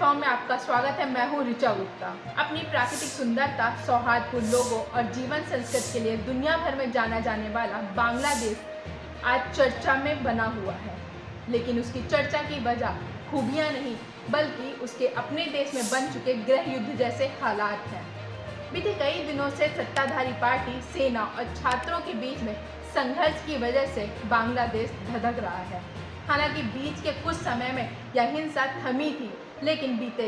Platform में आपका स्वागत है। मैं हूँ ऋचा गुप्ता। अपनी प्राकृतिक सुंदरता, सौहार्दपूर्ण लोगों और जीवन संस्कृति के लिए दुनिया भर में जाना जाने वाला बांग्लादेश आज चर्चा में बना हुआ है। लेकिन उसकी चर्चा की वजह खूबियाँ नहीं, बल्कि उसके अपने देश में बन चुके गृह युद्ध जैसे हालात हैं। बीते कई दिनों से सत्ताधारी पार्टी, सेना और छात्रों के बीच में संघर्ष की वजह से बांग्लादेश धधक रहा है। हालांकि बीच के कुछ समय में यह हिंसा थमी थी, लेकिन बीते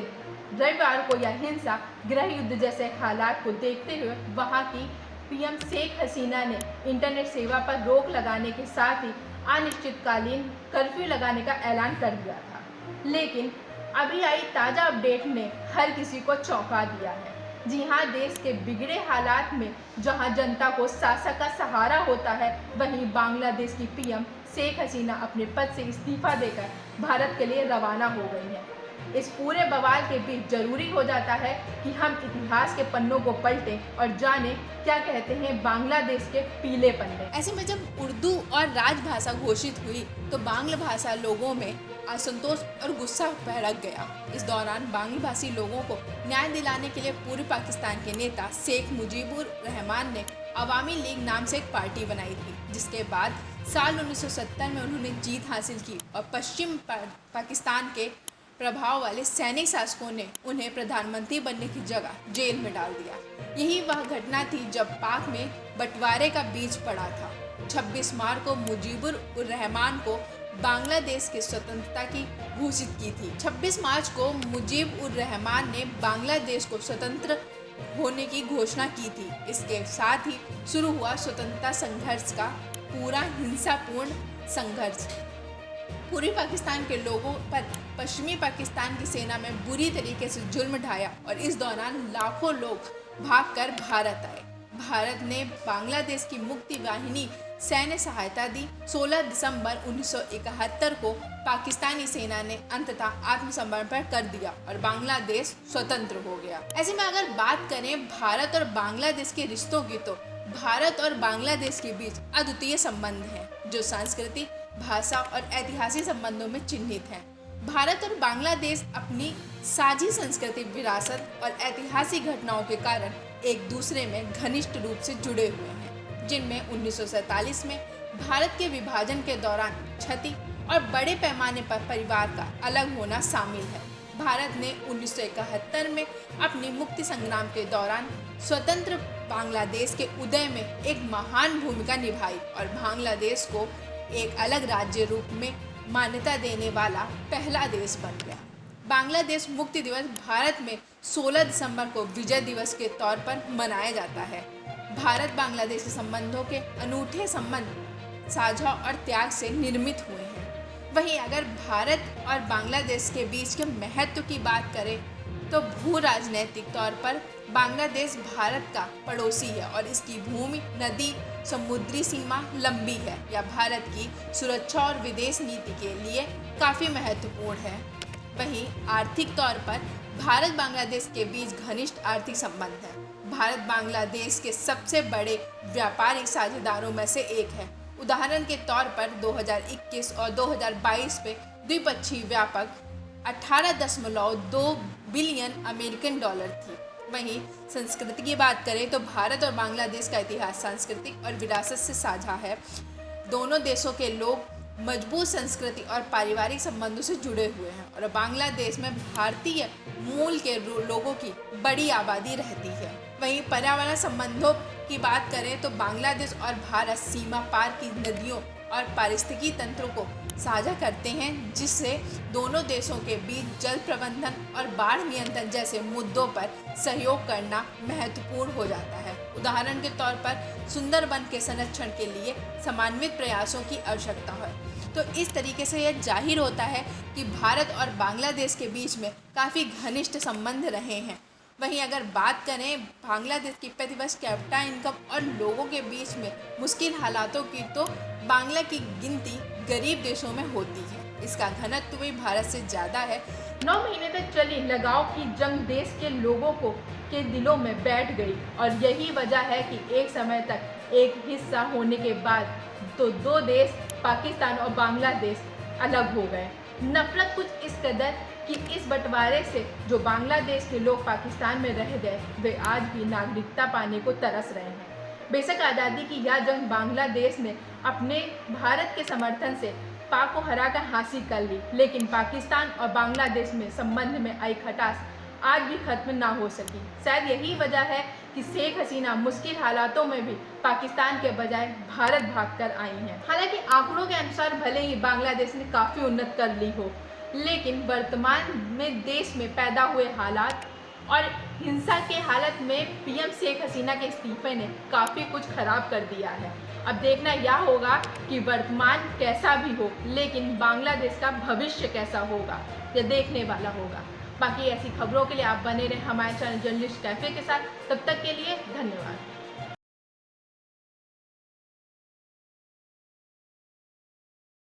रविवार को यह हिंसा गृह युद्ध जैसे हालात को देखते हुए वहां की पीएम शेख हसीना ने इंटरनेट सेवा पर रोक लगाने के साथ ही अनिश्चितकालीन कर्फ्यू लगाने का ऐलान कर दिया था। लेकिन अभी आई ताज़ा अपडेट ने हर किसी को चौंका दिया है। जी हाँ, देश के बिगड़े हालात में जहां जनता को शासक का सहारा होता है, वहीं बांग्लादेश की पीएम शेख हसीना अपने पद से इस्तीफा देकर भारत के लिए रवाना हो गई है। इस पूरे बवाल के बीच जरूरी हो जाता है कि हम इतिहास के पन्नों को पलटें और जानें क्या कहते हैं बांग्लादेश के पीले पन्ने। ऐसे में जब उर्दू और राजभाषा घोषित हुई तो बांग्ला भाषा लोगों में असंतोष और गुस्सा भड़क गया। इस दौरान बांग्ला भाषी लोगों को न्याय दिलाने के लिए पूर्व पाकिस्तान के नेता शेख मुजीबुर रहमान ने अवामी लीग नाम से एक पार्टी बनाई थी, जिसके बाद साल 1970 में उन्होंने जीत हासिल की और पश्चिम पाकिस्तान के प्रभाव वाले सैनिक शासकों ने उन्हें प्रधानमंत्री बनने की जगह जेल में डाल दिया। यही वह घटना थी जब पाक में बंटवारे का बीज पड़ा था। 26 मार्च को मुजीबुर रहमान को बांग्लादेश की स्वतंत्रता की घोषित की थी। 26 मार्च को मुजीब उर रहमान ने बांग्लादेश को स्वतंत्र होने की घोषणा की थी। इसके साथ ही शुरू हुआ स्वतंत्रता संघर्ष का पूरा हिंसापूर्ण संघर्ष। पूर्वी पाकिस्तान के लोगों पर पश्चिमी पाकिस्तान की सेना में बुरी तरीके से जुल्म ढाया और इस दौरान लाखों लोग भागकर भारत आए। भारत ने बांग्लादेश की मुक्ति वाहिनी सैन्य सहायता दी। 16 दिसंबर 1971 को पाकिस्तानी सेना ने अंततः आत्मसमर्पण कर दिया और बांग्लादेश स्वतंत्र हो गया। ऐसे में अगर बात करें भारत और बांग्लादेश के रिश्तों की, तो भारत और बांग्लादेश के बीच अद्वितीय संबंध हैं, जो सांस्कृतिक, भाषा और ऐतिहासिक संबंधों में चिन्हित हैं। भारत और बांग्लादेश अपनी साझी सांस्कृतिक विरासत और ऐतिहासिक घटनाओं के कारण एक दूसरे में घनिष्ठ रूप से जुड़े हुए हैं, जिनमें 1947 में भारत के विभाजन के दौरान क्षति और बड़े पैमाने पर परिवार का अलग होना शामिल है। भारत ने 1971 में अपनी मुक्ति संग्राम के दौरान स्वतंत्र बांग्लादेश के उदय में एक महान भूमिका निभाई और बांग्लादेश को एक अलग राज्य रूप में मान्यता देने वाला पहला देश बन गया। बांग्लादेश मुक्ति दिवस भारत में 16 दिसंबर को विजय दिवस के तौर पर मनाया जाता है। भारत बांग्लादेश के संबंधों के अनूठे संबंध साझा और त्याग से निर्मित हुए हैं। वहीं अगर भारत और बांग्लादेश के बीच के महत्व की बात करें, तो भू राजनैतिक तौर पर बांग्लादेश भारत का पड़ोसी है और इसकी भूमि, नदी, समुद्री सीमा लंबी है। यह भारत की सुरक्षा और विदेश नीति के लिए काफ़ी महत्वपूर्ण है। वहीं आर्थिक तौर पर भारत बांग्लादेश के बीच घनिष्ठ आर्थिक संबंध है। भारत बांग्लादेश के सबसे बड़े व्यापारिक साझेदारों में से एक है। उदाहरण के तौर पर 2021 और 2022 में द्विपक्षीय व्यापक 18.2 बिलियन अमेरिकन डॉलर थी। वहीं संस्कृति की बात करें तो भारत और बांग्लादेश का इतिहास सांस्कृतिक और विरासत से साझा है। दोनों देशों के लोग मजबूत संस्कृति और पारिवारिक संबंधों से जुड़े हुए हैं और बांग्लादेश में भारतीय मूल के लोगों की बड़ी आबादी रहती है। वहीं पर्यावरण संबंधों की बात करें तो बांग्लादेश और भारत सीमा पार की नदियों और पारिस्थितिकी तंत्रों को साझा करते हैं, जिससे दोनों देशों के बीच जल प्रबंधन और बाढ़ नियंत्रण जैसे मुद्दों पर सहयोग करना महत्वपूर्ण हो जाता है। उदाहरण के तौर पर सुंदरबन के संरक्षण के लिए समन्वित प्रयासों की आवश्यकता है। तो इस तरीके से यह जाहिर होता है कि भारत और बांग्लादेश के बीच में काफ़ी घनिष्ठ संबंध रहे हैं। वहीं अगर बात करें बांग्लादेश की प्रतिवर्ष कैपिटा इनकम और लोगों के बीच में मुश्किल हालातों की, तो बांग्ला की गिनती गरीब देशों में होती है। इसका घनत्व भी भारत से ज़्यादा है। 9 महीने तक चली लगाव की जंग देश के लोगों के दिलों में बैठ गई और यही वजह है कि एक समय तक एक हिस्सा होने के बाद तो दो देश पाकिस्तान और बांग्लादेश अलग हो गए। नफरत कुछ इस कदर कि इस बंटवारे से जो बांग्लादेश के लोग पाकिस्तान में रह गए वे आज भी नागरिकता पाने को तरस रहे हैं। बेशक आज़ादी की यह जंग बांग्लादेश ने अपने भारत के समर्थन से पाक को हराकर हासिल कर ली, लेकिन पाकिस्तान और बांग्लादेश में संबंध में आई खटास आज भी खत्म ना हो सकी। शायद यही वजह है कि शेख हसीना मुश्किल हालातों में भी पाकिस्तान के बजाय भारत भागकर आई हैं। हालांकि आंकड़ों के अनुसार भले ही बांग्लादेश ने काफ़ी उन्नत कर ली हो, लेकिन वर्तमान में देश में पैदा हुए हालात और हिंसा के हालत में पीएम शेख हसीना के इस्तीफे ने काफ़ी कुछ खराब कर दिया है। अब देखना यह होगा कि वर्तमान कैसा भी हो, लेकिन बांग्लादेश का भविष्य कैसा होगा यह देखने वाला होगा। बाकी ऐसी खबरों के लिए आप बने रहें हमारे चैनल जर्नलिस्ट कैफे के साथ। तब तक के लिए धन्यवाद।